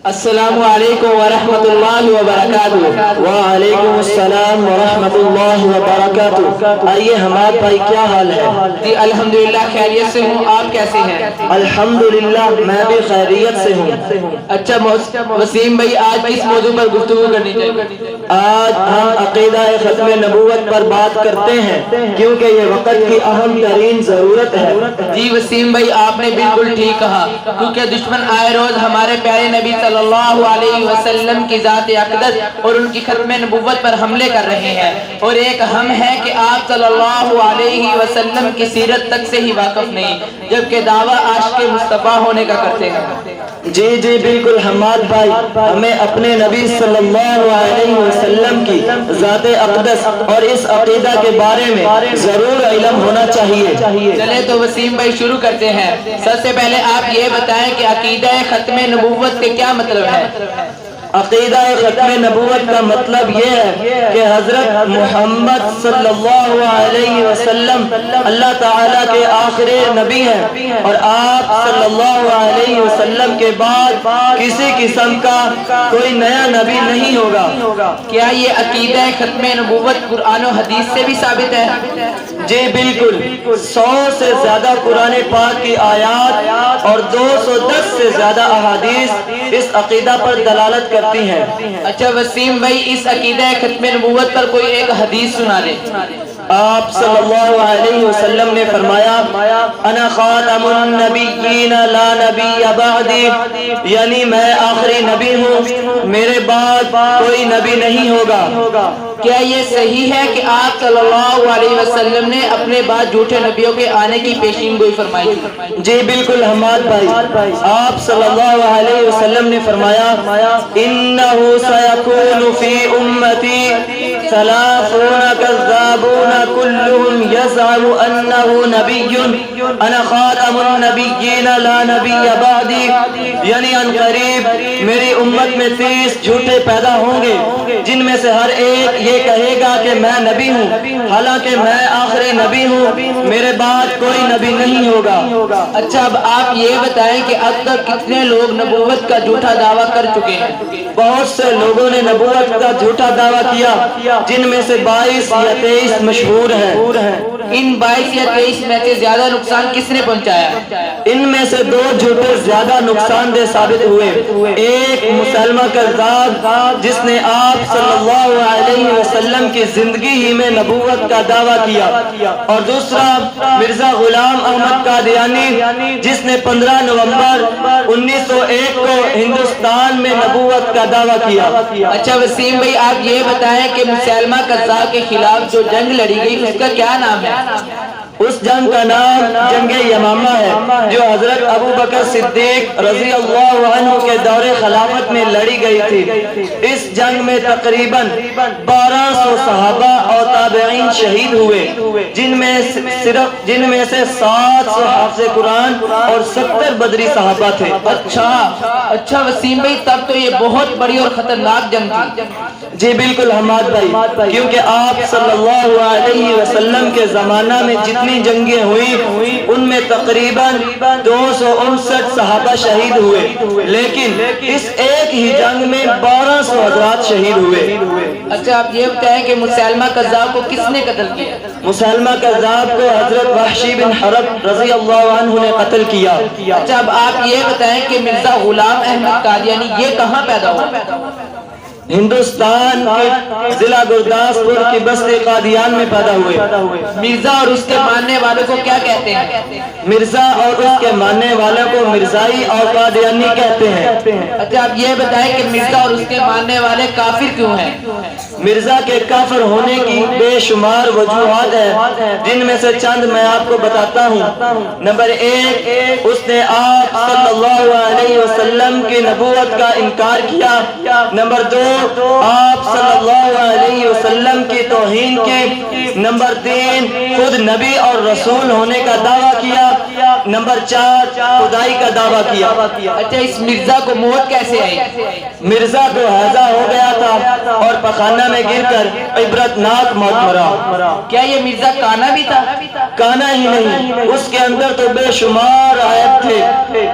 السلام علیکم ورحمۃ اللہ وبرکاتہ۔ وعلیکم السلام ورحمۃ اللہ وبرکاتہ۔ آئیے حماد بھائی، کیا حال ہے؟ جی الحمدللہ خیریت سے ہوں، آپ کیسے ہیں؟ الحمدللہ میں بھی خیریت سے ہوں۔ اچھا وسیم بھائی، آج کس موضوع پر گفتگو کرنی چاہیے؟ آج ہم عقیدہ ختم نبوت پر بات کرتے ہیں، کیونکہ یہ وقت کی اہم ترین ضرورت ہے۔ جی وسیم بھائی، آپ نے بالکل ٹھیک کہا، کیونکہ دشمن آئے روز ہمارے پیارے نبی صلی اللہ علیہ وسلم کی ذات اقدس اور ان کی ختم نبوت پر حملے کر رہے ہیں، اور ایک ہم ہے کہ آپ صلی اللہ علیہ وسلم کی سیرت تک سے ہی واقف نہیں، جبکہ دعویٰ عاشق مصطفیٰ ہونے کا کرتے ہیں۔ جی بالکل حماد بھائی، ہمیں اپنے نبی صلی اللہ علیہ وسلم کی ذات اقدس اور اس عقیدہ کے بارے میں ضرور علم ہونا چاہیے۔ چلے تو وسیم بھائی شروع کرتے ہیں۔ سب سے پہلے آپ یہ بتائیں کہ عقیدہ ختم نبوت کے کیا مطلب ہے؟ عقیدہ ختم نبوت کا مطلب یہ ہے کہ حضرت محمد صلی اللہ علیہ وسلم اللہ تعالیٰ کے آخری نبی ہیں، اور آپ صلی اللہ علیہ وسلم کے بعد کسی قسم کا کوئی نیا نبی نہیں ہوگا۔ کیا یہ عقیدہ ختم نبوت قرآن و حدیث سے بھی ثابت ہے؟ جی بالکل، 100 سے زیادہ قرآن پاک کی آیات اور 210 سے زیادہ احادیث اس عقیدہ پر دلالت کرتی ہیں۔ اچھا وسیم بھائی، اس عقیدہ ختم نبوت پر کوئی ایک حدیث سنا دیں۔ آپ صلی اللہ علیہ وسلم نے فرمایا، انا خاتم النبیین لا نبی بعدی، یعنی میں آخری نبی ہوں، میرے بعد کوئی نبی نہیں ہوگا۔ کیا یہ صحیح ہے کہ آپ صلی اللہ علیہ وسلم نے اپنے بعد جھوٹے نبیوں کے آنے کی پیشین گوئی فرمائی تھی؟ جی بالکل حماد بھائی، آپ صلی اللہ علیہ وسلم نے فرمایا، انہو سیکون فی امتی 30 کذابون کلہم یزعم انہو نبی انا خاتم النبیین لا نبی بعدی، یعنی ان قریب میری امت میں 30 جھوٹے پیدا ہوں گے، جن میں سے ہر ایک یہ کہے گا کہ میں نبی ہوں، حالانکہ میں آخری نبی ہوں، میرے بعد کوئی نبی نہیں ہوگا۔ اچھا اب آپ یہ بتائیں کہ اب تک کتنے لوگ نبوت کا جھوٹا دعویٰ کر چکے ہیں؟ بہت سے لوگوں نے نبوت کا جھوٹا دعویٰ کیا، جن میں سے 22 یا 23 مشہور ہیں۔ ان 22 یا 23 میں سے زیادہ نقصان کس نے پہنچایا؟ ان میں سے 2 جھوٹے زیادہ نقصان دہ ثابت ہوئے، ایک مسلمہ کذاب جس نے آپ صلی اللہ علیہ وسلم کی زندگی ہی میں نبوت کا دعویٰ کیا، اور دوسرا مرزا غلام احمد قادیانی جس نے 15 نومبر 1901 کو ہندوستان میں نبوت کا دعویٰ کیا۔ اچھا وسیم بھائی، آپ یہ بتائیں کہ مسلمہ کذاب کے خلاف جو جنگ لڑی گئی اس کا کیا نام ہے؟ اس جنگ کا نام جنگ یمامہ ہے، جو حضرت ابو بکر صدیق رضی اللہ عنہ کے دور خلافت میں لڑی گئی تھی۔ اس جنگ میں تقریباً 1200 صحابہ اور تابعین شہید ہوئے، جن میں سے 700 حافظ قرآن اور 70 بدری صحابہ تھے۔ اچھا وسیم بھائی، تب تو یہ بہت بڑی اور خطرناک جنگ تھی۔ جی بالکل حماد بھائی، کیونکہ آپ صلی اللہ علیہ وسلم کے زمانہ میں جتنی جنگیں ہوئی ان میں تقریباً 259 صحابہ شہید ہوئے، لیکن اس ایک ہی جنگ میں 1200 حضرات شہید ہوئے۔ اچھا آپ یہ بتائیں کہ مسلمہ کذاب کو کس نے قتل کیا؟ مسلمہ کذاب کو حضرت وحشی بن حرب رضی اللہ عنہ نے قتل کیا۔ اچھا اب آپ یہ بتائیں کہ مرزا غلام احمد قادیانی یہ کہاں پیدا ہوا؟ ہندوستان کے ضلع گرداسپور کی بستی قادیان میں پیدا ہوئے۔ مرزا اور اس کے ماننے والوں کو کیا کہتے ہیں؟ مرزا اور اس کے ماننے والوں کو مرزائی اور قادیانی کہتے ہیں۔ اچھا آپ یہ بتائیں کہ مرزا اور اس کے ماننے والے کافر کیوں ہیں؟ مرزا کے کافر ہونے کی بے شمار وجوہات ہیں، جن میں سے چند میں آپ کو بتاتا ہوں۔ نمبر 1، اس نے آپ صلی اللہ علیہ وسلم کی نبوت کا انکار کیا۔ نمبر 2، آپ صلی اللہ علیہ وسلم کی توہین کی۔ نمبر 3، خود نبی اور رسول ہونے کا دعویٰ کیا۔ نمبر 4، خدائی کا دعویٰ کیا۔ اچھا اس مرزا کو موت کیسے آئی؟ مرزا کو ہیضہ ہو گیا تھا اور پخانہ میں گر کر عبرتناک موت مرا۔ کیا یہ مرزا کانا بھی تھا؟ کانا ہی نہیں، اس کے اندر تو بے شمار عیب تھے۔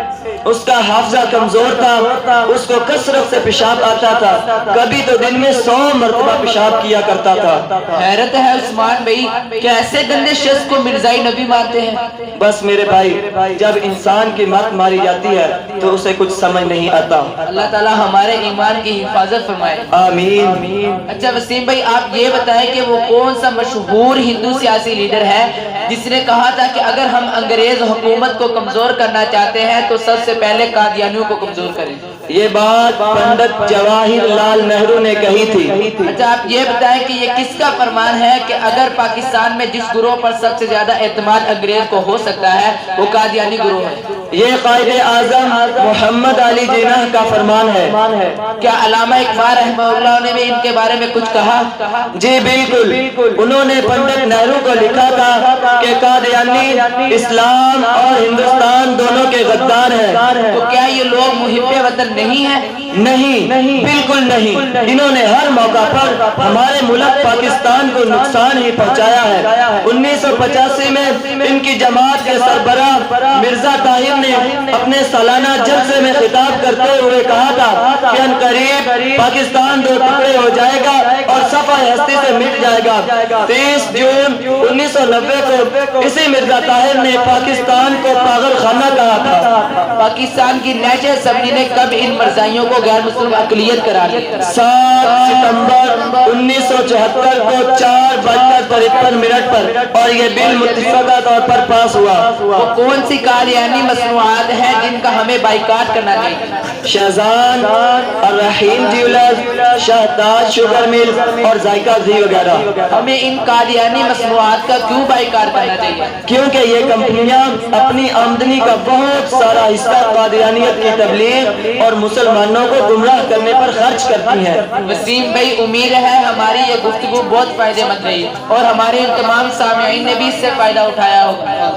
اس کا حافظہ کمزور تھا، اس کو کثرت سے پیشاب آتا تھا، کبھی تو دن میں 100 مرتبہ پیشاب کیا کرتا تھا۔ حیرت ہے عثمان بھائی کہ ایسے گندے شخص کو مرزائی نبی مانتے ہیں۔ بس میرے بھائی، جب انسان کی مات ماری جاتی ہے تو اسے کچھ سمجھ نہیں آتا۔ اللہ تعالیٰ ہمارے ایمان کی حفاظت فرمائے، آمین۔ اچھا وسیم بھائی، آپ یہ بتائیں کہ وہ کون سا مشہور ہندو سیاسی لیڈر ہے جس نے کہا تھا کہ اگر ہم انگریز حکومت کو کمزور کرنا چاہتے ہیں تو سب سے پہلے قادیانیوں کو کمزور کریں؟ یہ بات پنڈت جواہر لال نہرو نے کہی تھی۔ اچھا آپ یہ بتائیں کہ یہ کس کا فرمان ہے کہ اگر پاکستان میں جس گروہ پر سب سے زیادہ اعتماد انگریز کو ہو سکتا ہے وہ قادیانی گروہ ہے؟ یہ قائد اعظم محمد علی جناح کا فرمان ہے۔ کیا علامہ اقبال رحمہ اللہ نے بھی ان کے بارے میں کچھ کہا؟ جی بالکل، انہوں نے پنڈت نہرو کو لکھا تھا کہ قادیانی اسلام اور ہندوستان دونوں کے غدار ہیں۔ تو کیا یہ لوگ محب وطن نہیں ہیں؟ نہیں، بالکل نہیں۔ انہوں نے ہر موقع پر ہمارے ملک پاکستان کو نقصان ہی پہنچایا ہے۔ 1985 میں ان کی جماعت کے سربراہ مرزا طاہر نے اپنے سالانہ جلسے میں خطاب کرتے ہوئے کہا تھا کہ عنقریب پاکستان 2 ٹکڑے ہو جائے گا اور صفحہ ہستی سے مٹ جائے گا۔ 30 جون 1990 کو اسی مرزا طاہر نے پاکستان کو پاگل خانہ کہا تھا۔ پاکستان کی نیشنل اسمبلی نے کب ان مرزائیوں کو غیر مسلم اقلیت قرار دیا؟ 7 ستمبر 1974 کو 4:53 پر، اور یہ بل متفقہ طور پر پاس ہوا۔ وہ کون سی قادیانی مصنوعات ہیں جن کا ہمیں بائیکاٹ کرنا چاہیے؟ شہزان، الرحیم جیولرز، شہتاج شوگر مل اور ذائقہ گھی وغیرہ۔ ہمیں ان قادیانی مصنوعات کا کیوں بائیکاٹ کرنا چاہیے؟ کیونکہ یہ کمپنیاں اپنی آمدنی کا بہت سارا حصہ قادیانیت کی تبلیغ اور مسلمانوں کو گمراہ کرنے پر خرچ کرتی ہیں۔ وسیم بھائی، امید ہے ہماری یہ گفتگو بہت فائدہ مند رہی اور ہمارے ان تمام سامعین نے بھی اس سے فائدہ اٹھایا ہوگا۔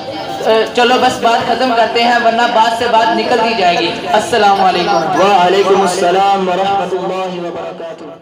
چلو بس بات ختم کرتے ہیں ورنہ بات سے بات نکلتی جائے گی۔ السلام علیکم۔ وعلیکم السلام ورحمۃ اللہ وبرکاتہ۔